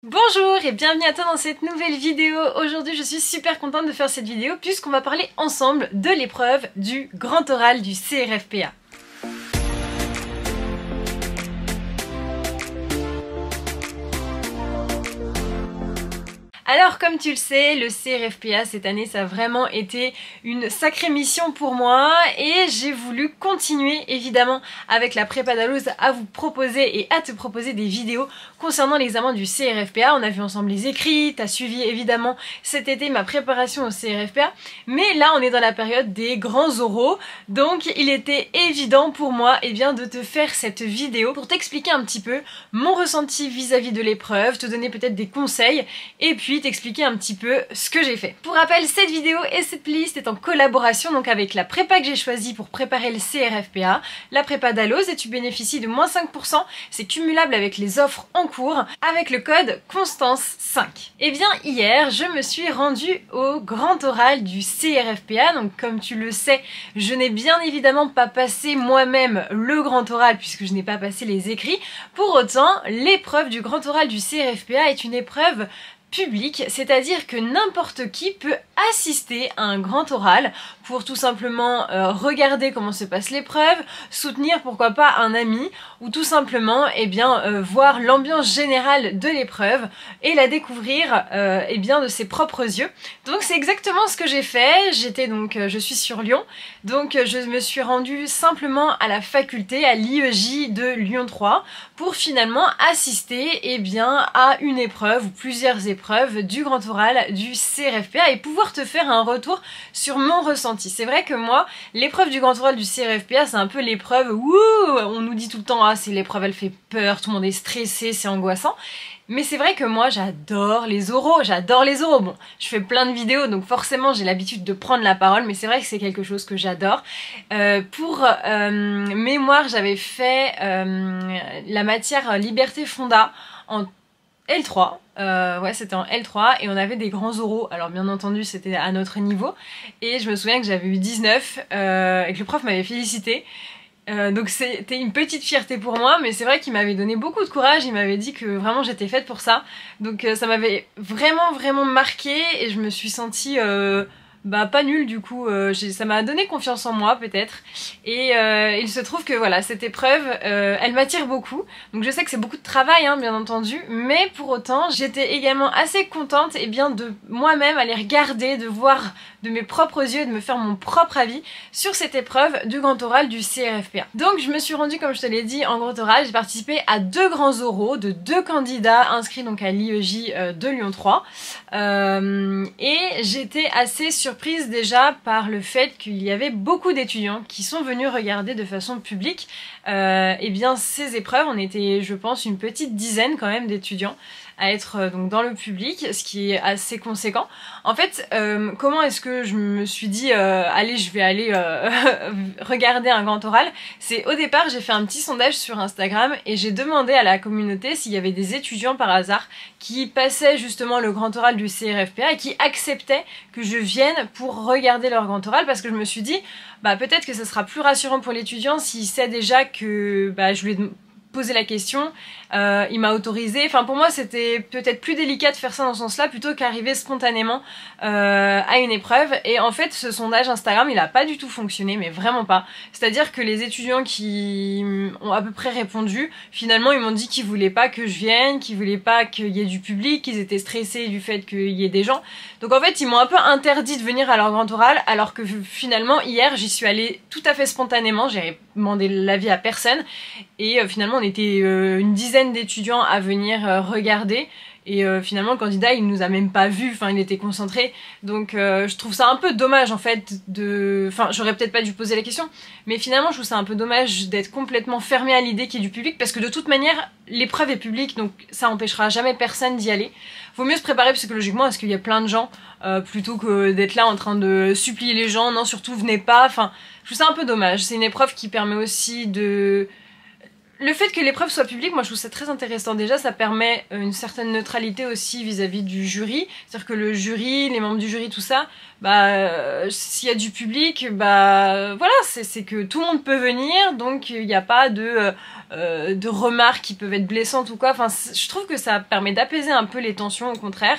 Bonjour et bienvenue à toi dans cette nouvelle vidéo. Aujourd'hui je suis super contente de faire cette vidéo puisqu'on va parler ensemble de l'épreuve du grand oral du CRFPA. Alors comme tu le sais, le CRFPA cette année ça a vraiment été une sacrée mission pour moi et j'ai voulu continuer évidemment avec la prépa Dalloz à vous proposer et à te proposer des vidéos concernant l'examen du CRFPA. On a vu ensemble les écrits, t'as suivi évidemment cet été ma préparation au CRFPA, mais là on est dans la période des grands oraux, donc il était évident pour moi de te faire cette vidéo pour t'expliquer un petit peu mon ressenti vis-à-vis de l'épreuve, te donner peut-être des conseils et puis t'expliquer un petit peu ce que j'ai fait. Pour rappel, cette vidéo et cette playlist est en collaboration donc avec la prépa que j'ai choisie pour préparer le CRFPA, la prépa Dalloz, et tu bénéficies de moins 5%, c'est cumulable avec les offres en cours, avec le code Constance5. Et bien hier, je me suis rendue au grand oral du CRFPA, donc comme tu le sais, je n'ai bien évidemment pas passé moi-même le grand oral puisque je n'ai pas passé les écrits. Pour autant, l'épreuve du grand oral du CRFPA est une épreuve public, c'est-à-dire que n'importe qui peut assister à un grand oral pour tout simplement regarder comment se passe l'épreuve, soutenir pourquoi pas un ami ou tout simplement voir l'ambiance générale de l'épreuve et la découvrir de ses propres yeux. Donc c'est exactement ce que j'ai fait. Je suis sur Lyon, donc je me suis rendue simplement à la faculté, à l'IEJ de Lyon 3 pour finalement assister à une épreuve ou plusieurs épreuves du grand oral du CRFPA et pouvoir te faire un retour sur mon ressenti. C'est vrai que moi, l'épreuve du grand oral du CRFPA, c'est un peu l'épreuve où on nous dit tout le temps « Ah, c'est l'épreuve, elle fait peur, tout le monde est stressé, c'est angoissant ». Mais c'est vrai que moi, j'adore les oraux, Bon, je fais plein de vidéos, donc forcément, j'ai l'habitude de prendre la parole, mais c'est vrai que c'est quelque chose que j'adore. Pour mémoire, j'avais fait la matière Liberté Fonda en L3, c'était en L3 et on avait des grands oraux, alors bien entendu c'était à notre niveau et je me souviens que j'avais eu 19 et que le prof m'avait félicité. Donc c'était une petite fierté pour moi, mais c'est vrai qu'il m'avait donné beaucoup de courage, il m'avait dit que vraiment j'étais faite pour ça, donc ça m'avait vraiment marqué et je me suis sentie pas nulle du coup, ça m'a donné confiance en moi peut-être et il se trouve que voilà, cette épreuve elle m'attire beaucoup, donc je sais que c'est beaucoup de travail bien entendu, mais pour autant j'étais également assez contente de moi-même aller regarder, de voir de mes propres yeux, de me faire mon propre avis sur cette épreuve du grand oral du CRFPA. Donc je me suis rendue, comme je te l'ai dit, en grand oral, j'ai participé à 2 grands oraux de 2 candidats inscrits donc à l'IEJ de Lyon 3 et j'étais assez surprise déjà par le fait qu'il y avait beaucoup d'étudiants qui sont venus regarder de façon publique ces épreuves. On était, je pense, une petite dizaine quand même d'étudiants à être donc dans le public, ce qui est assez conséquent. En fait, comment est-ce que je me suis dit allez, je vais aller regarder un grand oral? C'est au départ, j'ai fait un petit sondage sur Instagram et j'ai demandé à la communauté s'il y avait des étudiants par hasard qui passaient justement le grand oral du CRFPA et qui acceptaient que je vienne pour regarder leur grand oral, parce que je me suis dit peut-être que ça sera plus rassurant pour l'étudiant s'il sait déjà que je lui ai posé la question, il m'a autorisé. Enfin pour moi c'était peut-être plus délicat de faire ça dans ce sens-là plutôt qu'arriver spontanément à une épreuve. Et en fait ce sondage Instagram il a pas du tout fonctionné, mais vraiment pas. C'est-à-dire que les étudiants qui ont à peu près répondu, finalement ils m'ont dit qu'ils voulaient pas que je vienne, qu'ils voulaient pas qu'il y ait du public, qu'ils étaient stressés du fait qu'il y ait des gens. Donc en fait ils m'ont un peu interdit de venir à leur grand oral, alors que finalement hier j'y suis allée tout à fait spontanément, j'ai demandé l'avis à personne et finalement on était une dizaine d'étudiants à venir regarder et finalement le candidat il nous a même pas vus, il était concentré, donc je trouve ça un peu dommage en fait j'aurais peut-être pas dû poser la question, mais finalement je trouve ça un peu dommage d'être complètement fermé à l'idée qu'il y ait du public, parce que de toute manière l'épreuve est publique, donc ça empêchera jamais personne d'y aller. Vaut mieux se préparer psychologiquement à ce qu'il y a plein de gens plutôt que d'être là en train de supplier les gens, non surtout venez pas, je trouve ça un peu dommage. C'est une épreuve qui permet aussi de Le fait que l'épreuve soit publique, moi je trouve ça très intéressant. Déjà, ça permet une certaine neutralité aussi vis-à-vis du jury. C'est-à-dire que le jury, les membres du jury, tout ça, s'il y a du public, voilà, c'est que tout le monde peut venir, donc il n'y a pas de remarques qui peuvent être blessantes ou quoi. Enfin, je trouve que ça permet d'apaiser un peu les tensions, au contraire.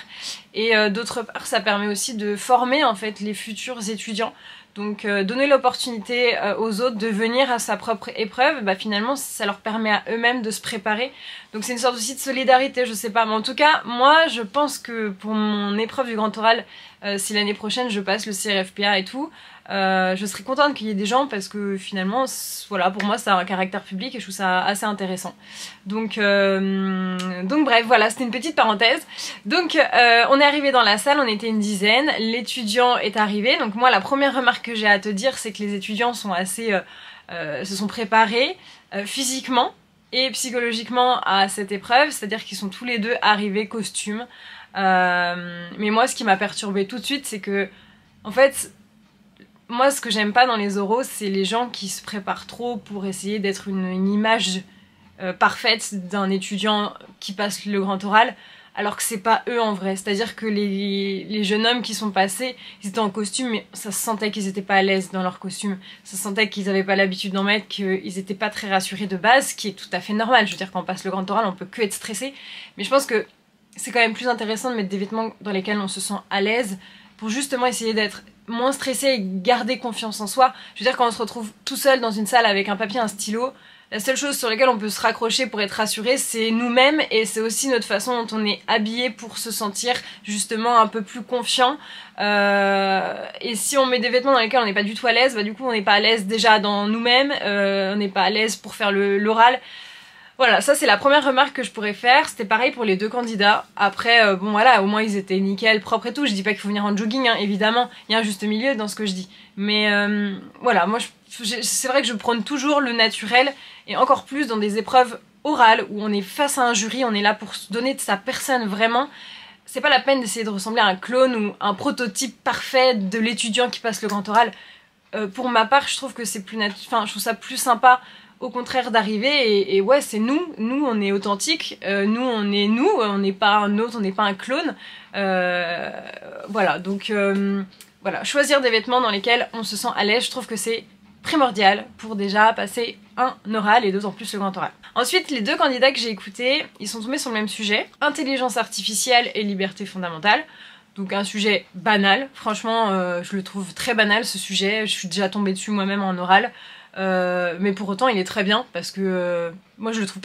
Et d'autre part, ça permet aussi de former en fait les futurs étudiants. Donc donner l'opportunité aux autres de venir à sa propre épreuve, finalement ça leur permet à eux-mêmes de se préparer. Donc c'est une sorte aussi de solidarité, je sais pas. Mais en tout cas, moi je pense que pour mon épreuve du grand oral, si l'année prochaine je passe le CRFPA et tout, je serais contente qu'il y ait des gens parce que finalement, voilà, pour moi ça a un caractère public et je trouve ça assez intéressant. Donc bref, voilà, c'était une petite parenthèse. Donc on est arrivé dans la salle, on était une dizaine, l'étudiant est arrivé. Donc moi la première remarque que j'ai à te dire, c'est que les étudiants sont assez, se sont préparés physiquement et psychologiquement à cette épreuve, c'est-à-dire qu'ils sont tous les deux arrivés costumes. Mais moi ce qui m'a perturbée tout de suite, c'est que en fait, moi ce que j'aime pas dans les oraux, c'est les gens qui se préparent trop pour essayer d'être une image parfaite d'un étudiant qui passe le grand oral, alors que c'est pas eux en vrai. C'est-à-dire que les jeunes hommes qui sont passés, ils étaient en costume, mais ça se sentait qu'ils étaient pas à l'aise dans leur costume. Ça se sentait qu'ils avaient pas l'habitude d'en mettre, qu'ils étaient pas très rassurés de base, ce qui est tout à fait normal. Je veux dire, quand on passe le grand oral, on peut que être stressé. Mais je pense que c'est quand même plus intéressant de mettre des vêtements dans lesquels on se sent à l'aise, pour justement essayer d'être moins stressé et garder confiance en soi. Je veux dire, quand on se retrouve tout seul dans une salle avec un papier, un stylo, la seule chose sur laquelle on peut se raccrocher pour être rassuré, c'est nous-mêmes, et c'est aussi notre façon dont on est habillé pour se sentir justement un peu plus confiant. Et si on met des vêtements dans lesquels on n'est pas du tout à l'aise, du coup on n'est pas à l'aise déjà dans nous-mêmes, on n'est pas à l'aise pour faire l'oral. Voilà, ça c'est la première remarque que je pourrais faire. C'était pareil pour les deux candidats. Après, bon voilà, au moins ils étaient nickel, propres et tout. Je dis pas qu'il faut venir en jogging, hein, évidemment. Il y a un juste milieu dans ce que je dis. Mais voilà, moi c'est vrai que je prône toujours le naturel, et encore plus dans des épreuves orales où on est face à un jury, on est là pour se donner de sa personne vraiment. C'est pas la peine d'essayer de ressembler à un clone ou un prototype parfait de l'étudiant qui passe le grand oral. Pour ma part, je trouve que c'est plus je trouve ça plus sympa, au contraire, d'arriver et ouais, c'est nous on est authentique, nous on n'est pas un autre, on n'est pas un clone. Voilà, donc voilà, choisir des vêtements dans lesquels on se sent à l'aise, je trouve que c'est primordial pour déjà passer un oral et d'autant plus le grand oral. Ensuite, les deux candidats que j'ai écoutés, ils sont tombés sur le même sujet, intelligence artificielle et liberté fondamentale. Donc un sujet banal, franchement je le trouve très banal ce sujet, je suis déjà tombée dessus moi-même en oral. Mais pour autant il est très bien parce que moi je le trouve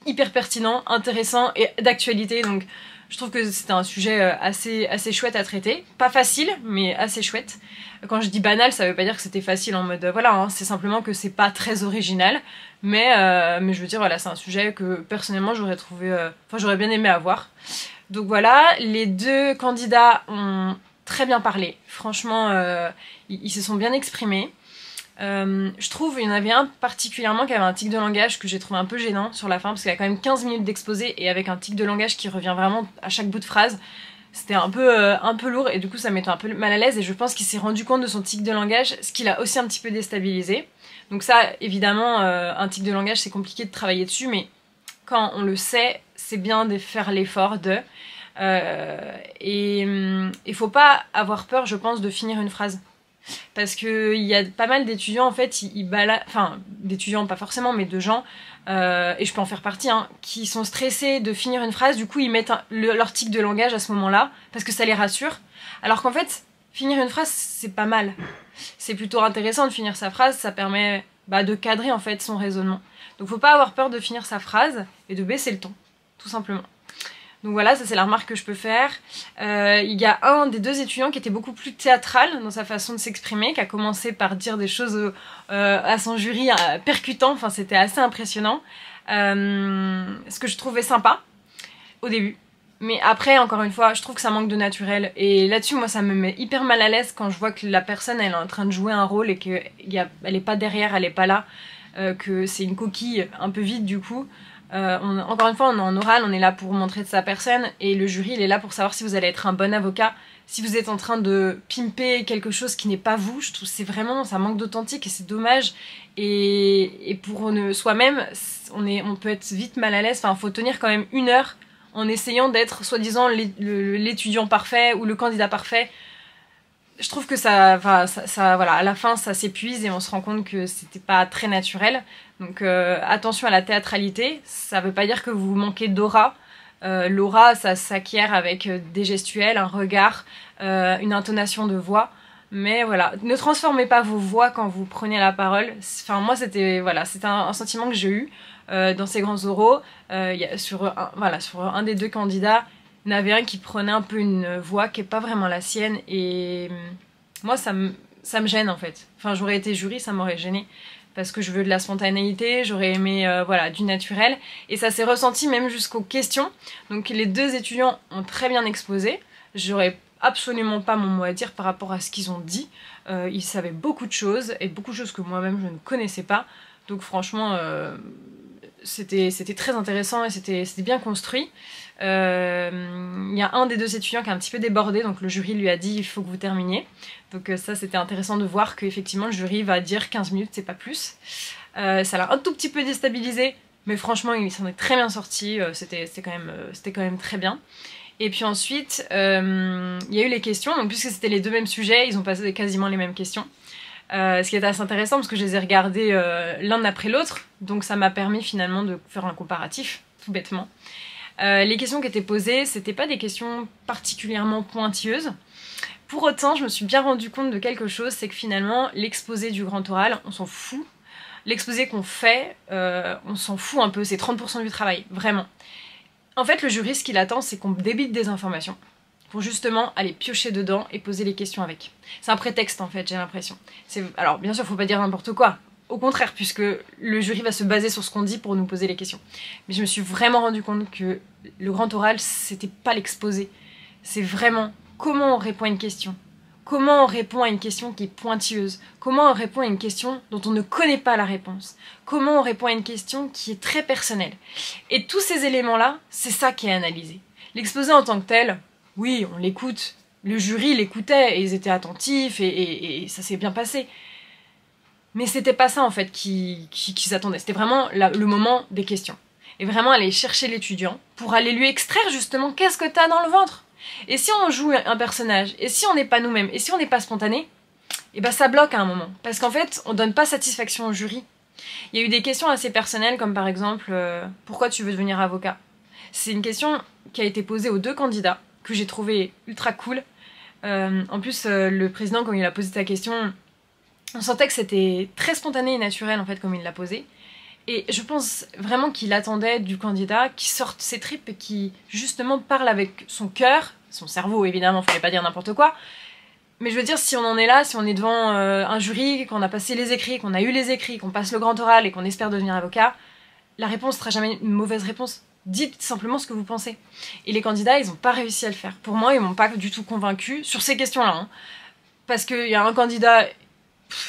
hyper pertinent, intéressant et d'actualité, donc je trouve que c'était un sujet assez chouette à traiter. Pas facile, mais assez chouette. Quand je dis banal, ça veut pas dire que c'était facile en mode voilà, hein, c'est simplement que c'est pas très original, mais je veux dire voilà, c'est un sujet que personnellement j'aurais trouvé, j'aurais bien aimé avoir. Donc voilà, les deux candidats ont très bien parlé, franchement ils se sont bien exprimés. Je trouve il y en avait un particulièrement qui avait un tic de langage que j'ai trouvé un peu gênant sur la fin, parce qu'il y a quand même 15 minutes d'exposé et avec un tic de langage qui revient vraiment à chaque bout de phrase. C'était un peu lourd et du coup ça m'était un peu mal à l'aise, et je pense qu'il s'est rendu compte de son tic de langage, ce qui l'a aussi un petit peu déstabilisé. Donc ça évidemment un tic de langage c'est compliqué de travailler dessus, mais quand on le sait c'est bien de faire l'effort de... et il faut pas avoir peur, je pense, de finir une phrase. Parce qu'il y a pas mal d'étudiants en fait, ils baladent, enfin d'étudiants pas forcément, mais de gens, et je peux en faire partie, hein, qui sont stressés de finir une phrase, du coup ils mettent leur tic de langage à ce moment-là, parce que ça les rassure. Alors qu'en fait, finir une phrase c'est pas mal. C'est plutôt intéressant de finir sa phrase, ça permet de cadrer en fait son raisonnement. Donc faut pas avoir peur de finir sa phrase et de baisser le ton, tout simplement. Donc voilà, ça c'est la remarque que je peux faire. Il y a un des deux étudiants qui était beaucoup plus théâtral dans sa façon de s'exprimer, qui a commencé par dire des choses à son jury percutant, enfin c'était assez impressionnant. Ce que je trouvais sympa au début. Mais après, encore une fois, je trouve que ça manque de naturel. Et là-dessus, moi, ça me met hyper mal à l'aise quand je vois que la personne, elle est en train de jouer un rôle et qu'elle est pas derrière, elle est pas là, que c'est une coquille un peu vide du coup. Encore une fois, on est en oral, on est là pour montrer de sa personne, et le jury, il est là pour savoir si vous allez être un bon avocat. Si vous êtes en train de pimper quelque chose qui n'est pas vous, je trouve que c'est vraiment, ça manque d'authentique et c'est dommage. Et pour soi-même, on peut être vite mal à l'aise. Enfin, faut tenir quand même 1 heure en essayant d'être soi-disant l'étudiant parfait ou le candidat parfait. Je trouve que voilà, à la fin, ça s'épuise et on se rend compte que c'était pas très naturel. Donc attention à la théâtralité. Ça veut pas dire que vous manquez d'aura. L'aura, ça s'acquiert avec des gestuels, un regard, une intonation de voix. Mais voilà, ne transformez pas vos voix quand vous prenez la parole. Enfin, moi, c'était un sentiment que j'ai eu dans ces grands oraux. Sur un des 2 candidats, il y en avait un qui prenait un peu une voix qui n'est pas vraiment la sienne. Et moi, ça me gêne en fait. Enfin, j'aurais été jury, ça m'aurait gêné. Parce que je veux de la spontanéité, j'aurais aimé du naturel. Et ça s'est ressenti même jusqu'aux questions. Donc les 2 étudiants ont très bien exposé. J'aurais absolument pas mon mot à dire par rapport à ce qu'ils ont dit. Ils savaient beaucoup de choses, et beaucoup de choses que moi-même je ne connaissais pas. Donc franchement, c'était très intéressant et c'était bien construit. Il y a un des 2 étudiants qui a un petit peu débordé, donc le jury lui a dit il faut que vous terminiez. Donc ça, c'était intéressant de voir qu'effectivement le jury va dire 15 minutes, c'est pas plus. Ça l'a un tout petit peu déstabilisé, mais franchement il s'en est très bien sorti, c'était quand même très bien. Et puis ensuite, il y a eu les questions, donc puisque c'était les 2 mêmes sujets, ils ont passé quasiment les mêmes questions. Ce qui est assez intéressant parce que je les ai regardés l'un après l'autre, donc ça m'a permis finalement de faire un comparatif, tout bêtement. Les questions qui étaient posées, c'était pas des questions particulièrement pointilleuses. Pour autant, je me suis bien rendu compte de quelque chose, c'est que finalement, l'exposé du grand oral, on s'en fout. L'exposé qu'on fait, on s'en fout un peu, c'est 30% du travail, vraiment. En fait, le jury, ce qu'il attend, c'est qu'on débite des informations pour justement aller piocher dedans et poser les questions avec. C'est un prétexte en fait, j'ai l'impression. Alors bien sûr, faut pas dire n'importe quoi, au contraire, puisque le jury va se baser sur ce qu'on dit pour nous poser les questions. Mais je me suis vraiment rendu compte que le grand oral, c'était pas l'exposé. C'est vraiment comment on répond à une question. Comment on répond à une question qui est pointilleuse. Comment on répond à une question dont on ne connaît pas la réponse. Comment on répond à une question qui est très personnelle. Et tous ces éléments-là, c'est ça qui est analysé. L'exposé en tant que tel, oui, on l'écoute. Le jury l'écoutait et ils étaient attentifs et ça s'est bien passé. Mais c'était pas ça en fait qu'ils attendaient. C'était vraiment le moment des questions. Et vraiment aller chercher l'étudiant pour aller lui extraire justement qu'est-ce que t'as dans le ventre. Et si on joue un personnage, et si on n'est pas nous-mêmes, et si on n'est pas spontané, et ben ça bloque à un moment. Parce qu'en fait, on donne pas satisfaction au jury. Il y a eu des questions assez personnelles, comme par exemple, pourquoi tu veux devenir avocat? C'est une question qui a été posée aux 2 candidats, que j'ai trouvé ultra cool. En plus, le président, quand il a posé sa question, on sentait que c'était très spontané et naturel, en fait, comme il l'a posé. Et je pense vraiment qu'il attendait du candidat qui sorte ses tripes et qui, justement, parle avec son cœur, son cerveau, évidemment, fallait pas dire n'importe quoi. Mais je veux dire, si on en est là, si on est devant un jury, qu'on a passé les écrits, qu'on a eu les écrits, qu'on passe le grand oral et qu'on espère devenir avocat, la réponse sera jamais une mauvaise réponse. Dites simplement ce que vous pensez. Et les candidats, ils n'ont pas réussi à le faire. Pour moi, ils m'ont pas du tout convaincu sur ces questions-là. Hein. Parce qu'il y a un candidat,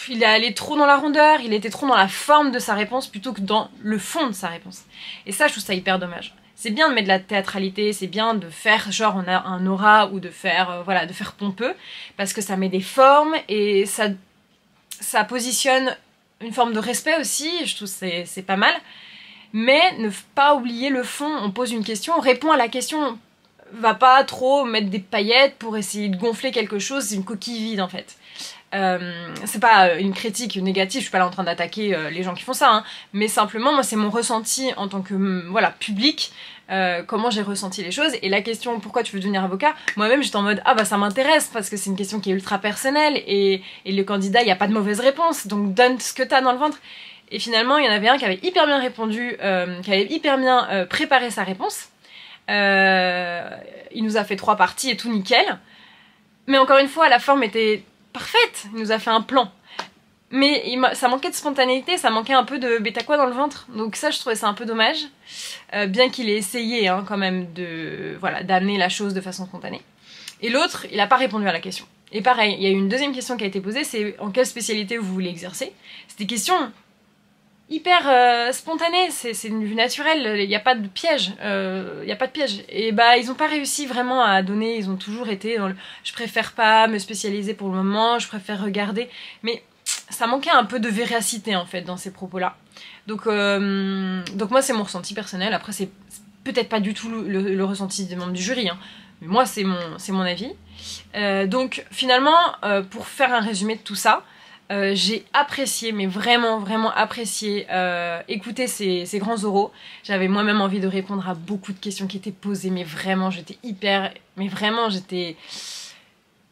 il est allé trop dans la rondeur, il était trop dans la forme de sa réponse plutôt que dans le fond de sa réponse. Et ça, je trouve ça hyper dommage. C'est bien de mettre de la théâtralité, c'est bien de faire genre on a un aura ou de faire de faire pompeux, parce que ça met des formes et ça positionne une forme de respect aussi, je trouve que c'est pas mal. Mais ne pas oublier le fond, on pose une question, on répond à la question, va pas trop mettre des paillettes pour essayer de gonfler quelque chose, c'est une coquille vide en fait. C'est pas une critique négative, je suis pas là en train d'attaquer les gens qui font ça, hein, mais simplement moi c'est mon ressenti en tant que public, comment j'ai ressenti les choses. Et la question pourquoi tu veux devenir avocat, moi-même j'étais en mode ah bah ça m'intéresse parce que c'est une question qui est ultra personnelle et le candidat il n'y a pas de mauvaise réponse, donc donne ce que t'as dans le ventre. Et finalement il y en avait un qui avait hyper bien répondu, qui avait hyper bien préparé sa réponse. Il nous a fait 3 parties et tout nickel, mais encore une fois la forme était parfaite, il nous a fait un plan. Mais ça manquait de spontanéité, ça manquait un peu de bêta quoi dans le ventre. Donc ça, je trouvais ça un peu dommage. Bien qu'il ait essayé hein, quand même d'amener la chose de façon spontanée. Et l'autre, il n'a pas répondu à la question. Et pareil, il y a eu une deuxième question qui a été posée, c'est en quelle spécialité vous voulez exercer. C'était question hyper spontané, c'est une vue naturelle, il n'y a pas de piège, il y a pas de piège. Et bah ils ont pas réussi vraiment à donner, ils ont toujours été dans le je préfère pas me spécialiser pour le moment, je préfère regarder, mais ça manquait un peu de véracité en fait dans ces propos-là. Donc moi c'est mon ressenti personnel, après c'est peut-être pas du tout le ressenti des membres du jury, hein. Mais moi c'est mon avis. Donc finalement, pour faire un résumé de tout ça, j'ai apprécié, mais vraiment, vraiment apprécié écouter ces grands oraux. J'avais moi-même envie de répondre à beaucoup de questions qui étaient posées, mais vraiment,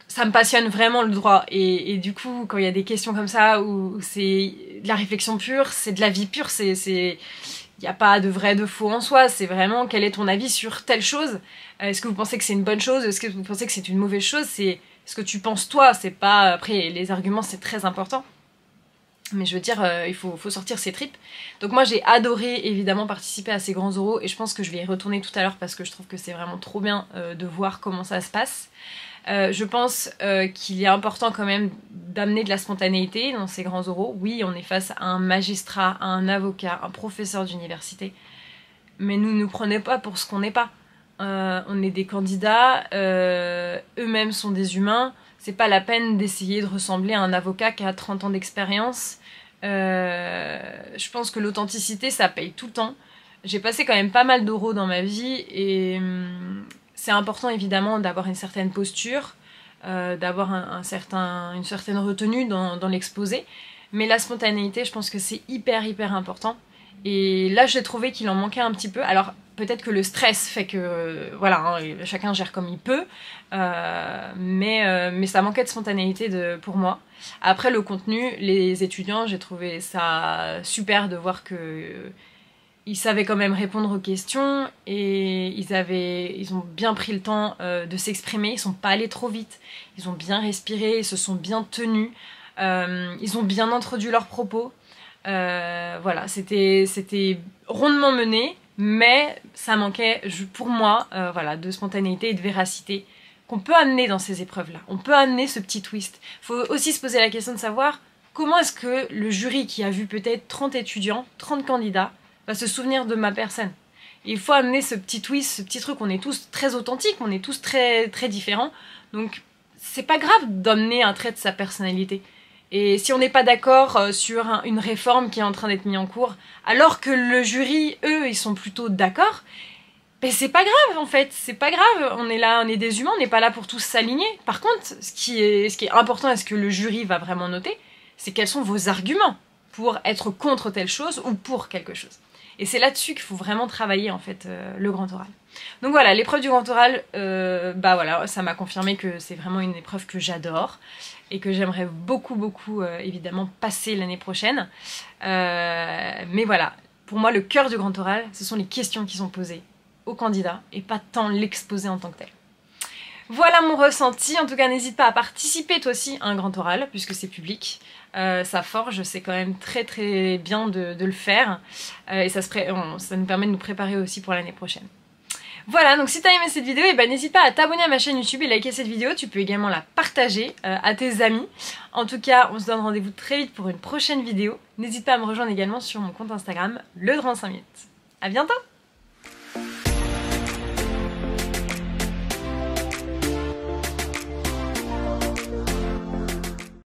ça me passionne vraiment le droit. Et du coup, quand il y a des questions comme ça, où c'est de la réflexion pure, c'est de la vie pure, il n'y a pas de vrai, de faux en soi, c'est vraiment quel est ton avis sur telle chose. Est-ce que vous pensez que c'est une bonne chose? Est-ce que vous pensez que c'est une mauvaise chose? C'est ce que tu penses toi, c'est pas... Après, les arguments, c'est très important. Mais je veux dire, il faut sortir ses tripes. Donc moi, j'ai adoré, évidemment, participer à ces grands oraux. Et je pense que je vais y retourner tout à l'heure parce que je trouve que c'est vraiment trop bien de voir comment ça se passe. Je pense qu'il est important quand même d'amener de la spontanéité dans ces grands oraux. Oui, on est face à un magistrat, à un avocat, un professeur d'université. Mais ne prenez pas pour ce qu'on n'est pas. On est des candidats, eux-mêmes sont des humains, c'est pas la peine d'essayer de ressembler à un avocat qui a 30 ans d'expérience. Je pense que l'authenticité ça paye tout le temps. J'ai passé quand même pas mal d'oraux dans ma vie et c'est important évidemment d'avoir une certaine posture, d'avoir une certaine retenue dans l'exposé, mais la spontanéité je pense que c'est hyper important. Et là, j'ai trouvé qu'il en manquait un petit peu. Alors, peut-être que le stress fait que, voilà, hein, chacun gère comme il peut, mais ça manquait de spontanéité pour moi. Après, le contenu, les étudiants, j'ai trouvé ça super de voir que ils savaient quand même répondre aux questions et ils ont bien pris le temps de s'exprimer. Ils sont pas allés trop vite. Ils ont bien respiré, ils se sont bien tenus. Ils ont bien introduit leurs propos. Voilà, c'était rondement mené, mais ça manquait, pour moi, voilà, de spontanéité et de véracité qu'on peut amener dans ces épreuves-là. On peut amener ce petit twist. Il faut aussi se poser la question de savoir comment est-ce que le jury qui a vu peut-être 30 étudiants, 30 candidats, va se souvenir de ma personne. Et il faut amener ce petit twist, ce petit truc. On est tous très authentiques, on est tous très, très différents. Donc, c'est pas grave d'amener un trait de sa personnalité. Et si on n'est pas d'accord sur une réforme qui est en train d'être mise en cours, alors que le jury, eux, ils sont plutôt d'accord, ben c'est pas grave en fait, c'est pas grave, on est là, on est des humains, on n'est pas là pour tous s'aligner. Par contre, ce qui est important et ce que le jury va vraiment noter, c'est quels sont vos arguments pour être contre telle chose ou pour quelque chose. Et c'est là-dessus qu'il faut vraiment travailler en fait le grand oral. Donc voilà, l'épreuve du grand oral, bah voilà, ça m'a confirmé que c'est vraiment une épreuve que j'adore et que j'aimerais beaucoup évidemment passer l'année prochaine. Mais voilà, pour moi le cœur du grand oral, ce sont les questions qui sont posées aux candidats et pas tant l'exposé en tant que tel. Voilà mon ressenti, en tout cas n'hésite pas à participer toi aussi à un grand oral puisque c'est public. Ça forge, c'est quand même très très bien de le faire et ça nous permet de nous préparer aussi pour l'année prochaine. Voilà, donc si t'as aimé cette vidéo, n'hésite pas à t'abonner à ma chaîne YouTube et liker cette vidéo. Tu peux également la partager à tes amis. En tout cas, on se donne rendez-vous très vite pour une prochaine vidéo. N'hésite pas à me rejoindre également sur mon compte Instagram, le Dran 5 minutes. À bientôt!